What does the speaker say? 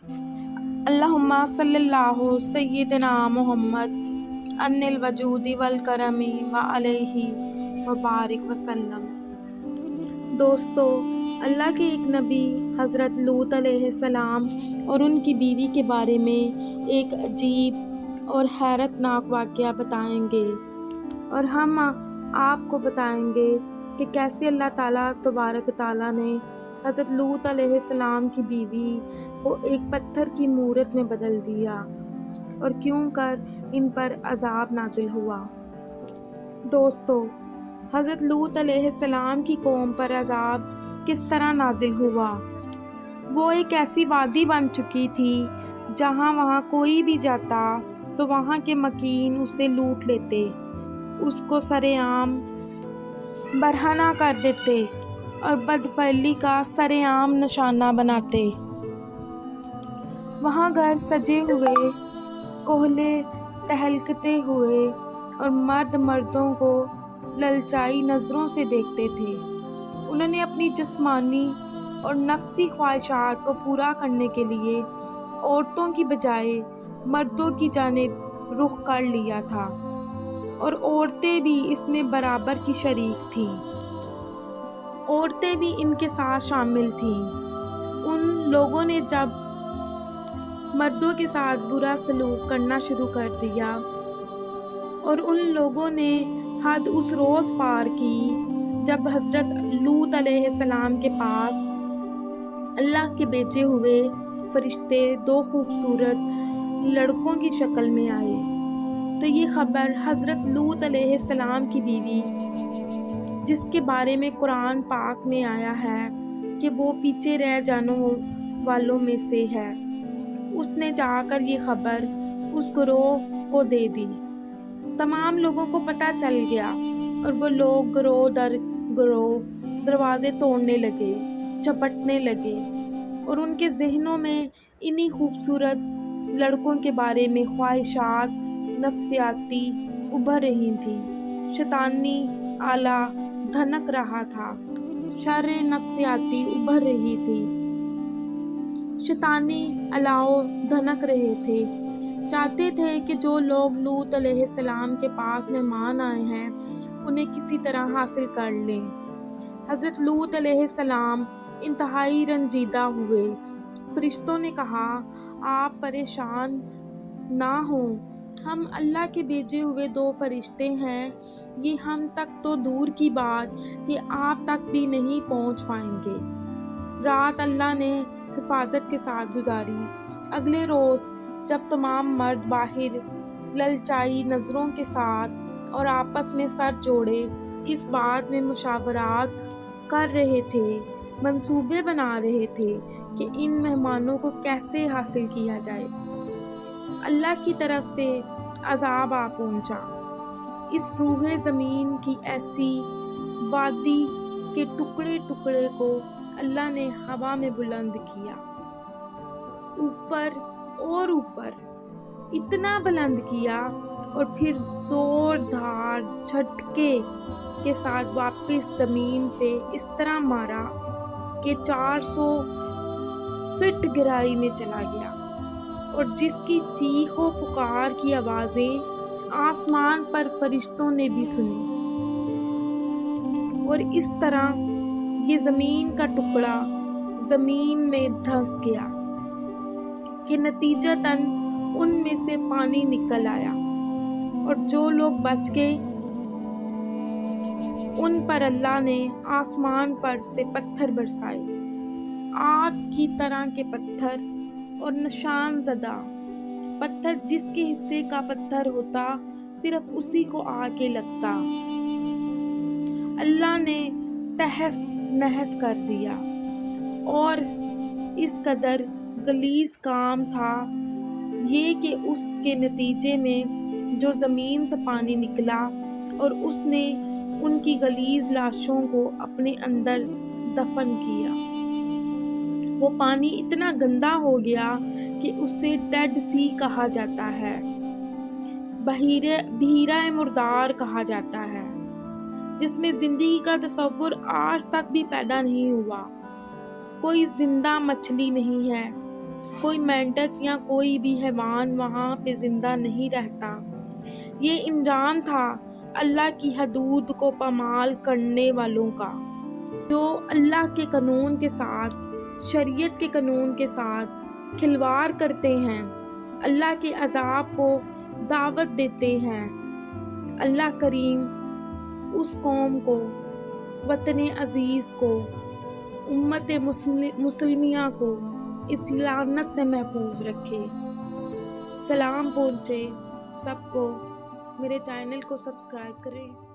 اللہم صلی اللہ سیدنا محمد ان الوجود والکرم وعلیہ وبارک وسلم۔ دوستو، اللہ کے ایک نبی حضرت لوط علیہ السلام اور ان کی بیوی کے بارے میں ایک عجیب اور حیرت ناک واقعہ بتائیں گے، اور ہم آپ کو بتائیں گے کہ کیسے اللہ تعالیٰ تبارک تعالیٰ نے حضرت لوط علیہ السلام کی بیوی کو ایک پتھر کی مورت میں بدل دیا اور کیوں کر ان پر عذاب نازل ہوا۔ دوستو، حضرت لوط علیہ السلام کی قوم پر عذاب کس طرح نازل ہوا؟ وہ ایک ایسی وادی بن چکی تھی جہاں وہاں کوئی بھی جاتا تو وہاں کے مکین اسے لوٹ لیتے، اس کو سرے عام برہنہ کر دیتے اور بدفعلی کا سرے عام نشانہ بناتے۔ وہاں گھر سجے ہوئے، کوہلے تہلکتے ہوئے اور مرد مردوں کو للچائی نظروں سے دیکھتے تھے۔ انہوں نے اپنی جسمانی اور نفسی خواہشات کو پورا کرنے کے لیے عورتوں کی بجائے مردوں کی جانب رخ کر لیا تھا، اور عورتیں بھی اس میں برابر کی شریک تھیں۔ عورتیں بھی ان کے ساتھ شامل تھیں۔ ان لوگوں نے جب مردوں کے ساتھ برا سلوک کرنا شروع کر دیا اور ان لوگوں نے حد اس روز پار کی جب حضرت لوط علیہ السلام کے پاس اللہ کے بھیجے ہوئے فرشتے دو خوبصورت لڑکوں کی شکل میں آئے، تو یہ خبر حضرت لوط علیہ السلام کی بیوی، جس کے بارے میں قرآن پاک میں آیا ہے کہ وہ پیچھے رہ جانے والوں میں سے ہے، اس نے جا کر یہ خبر اس گروہ کو دے دی۔ تمام لوگوں کو پتہ چل گیا اور وہ لوگ گروہ در گروہ دروازے توڑنے لگے، جھپٹنے لگے، اور ان کے ذہنوں میں انہی خوبصورت لڑکوں کے بارے میں خواہشات نفسیاتی ابھر رہی تھیں۔ شیطانی آلہ دھنک رہا تھا، شر نفسیاتی ابھر رہی تھی، شیطانی الاؤ دھنک رہے تھے۔ چاہتے تھے کہ جو لوگ لوط علیہ السلام کے پاس مہمان آئے ہیں انہیں کسی طرح حاصل کر لیں۔ حضرت لوط علیہ السلام انتہائی رنجیدہ ہوئے۔ فرشتوں نے کہا، آپ پریشان نہ ہوں، ہم اللہ کے بھیجے ہوئے دو فرشتے ہیں، یہ ہم تک تو دور کی بات یہ آپ تک بھی نہیں پہنچ پائیں گے۔ رات اللہ نے حفاظت کے ساتھ گزاری۔ اگلے روز جب تمام مرد باہر للچائی نظروں کے ساتھ اور آپس میں سر جوڑے اس بات میں مشاورات کر رہے تھے، منصوبے بنا رہے تھے کہ ان مہمانوں کو کیسے حاصل کیا جائے، اللہ کی طرف سے عذاب آ پہنچا۔ اس روح زمین کی ایسی وادی کے ٹکڑے ٹکڑے کو اللہ نے ہوا میں بلند کیا، اوپر اور اوپر، اتنا بلند کیا، اور پھر زوردار جھٹکے کے ساتھ واپس زمین پہ اس طرح مارا کہ 400 فٹ گہرائی میں چلا گیا، اور جس کی چیخ و پکار کی آوازیں آسمان پر فرشتوں نے بھی سنی، اور اس طرح یہ زمین کا ٹکڑا زمین میں دھنس گیا کہ نتیجتاً ان میں سے پانی نکل آیا، اور جو لوگ بچ گئے ان پر اللہ نے آسمان پر سے پتھر برسائے، آگ کی طرح کے پتھر اور نشان زدہ پتھر، جس کے حصے کا پتھر ہوتا صرف اسی کو آ کے لگتا، اللہ نے تہس نہس کر دیا۔ اور اس قدر غلیظ کام تھا یہ کہ اس کے نتیجے میں جو زمین سے پانی نکلا اور اس نے ان کی غلیظ لاشوں کو اپنے اندر دفن کیا، وہ پانی اتنا گندا ہو گیا کہ اسے ڈیڈ سی کہا جاتا ہے، بحیرہ مردار کہا جاتا ہے، جس میں زندگی کا تصور آج تک بھی پیدا نہیں ہوا۔ کوئی زندہ مچھلی نہیں ہے، کوئی مینڈک یا کوئی بھی حیوان وہاں پہ زندہ نہیں رہتا۔ یہ انجام تھا اللہ کی حدود کو پامال کرنے والوں کا، جو اللہ کے قانون کے ساتھ، شریعت کے قانون کے ساتھ کھلواڑ کرتے ہیں، اللہ کے عذاب کو دعوت دیتے ہیں۔ اللہ کریم اس قوم کو، وطن عزیز کو، امت مسلمیہ کو اس لعنت سے محفوظ رکھے۔ سلام پہنچے سب کو، میرے چینل کو سبسکرائب کریں۔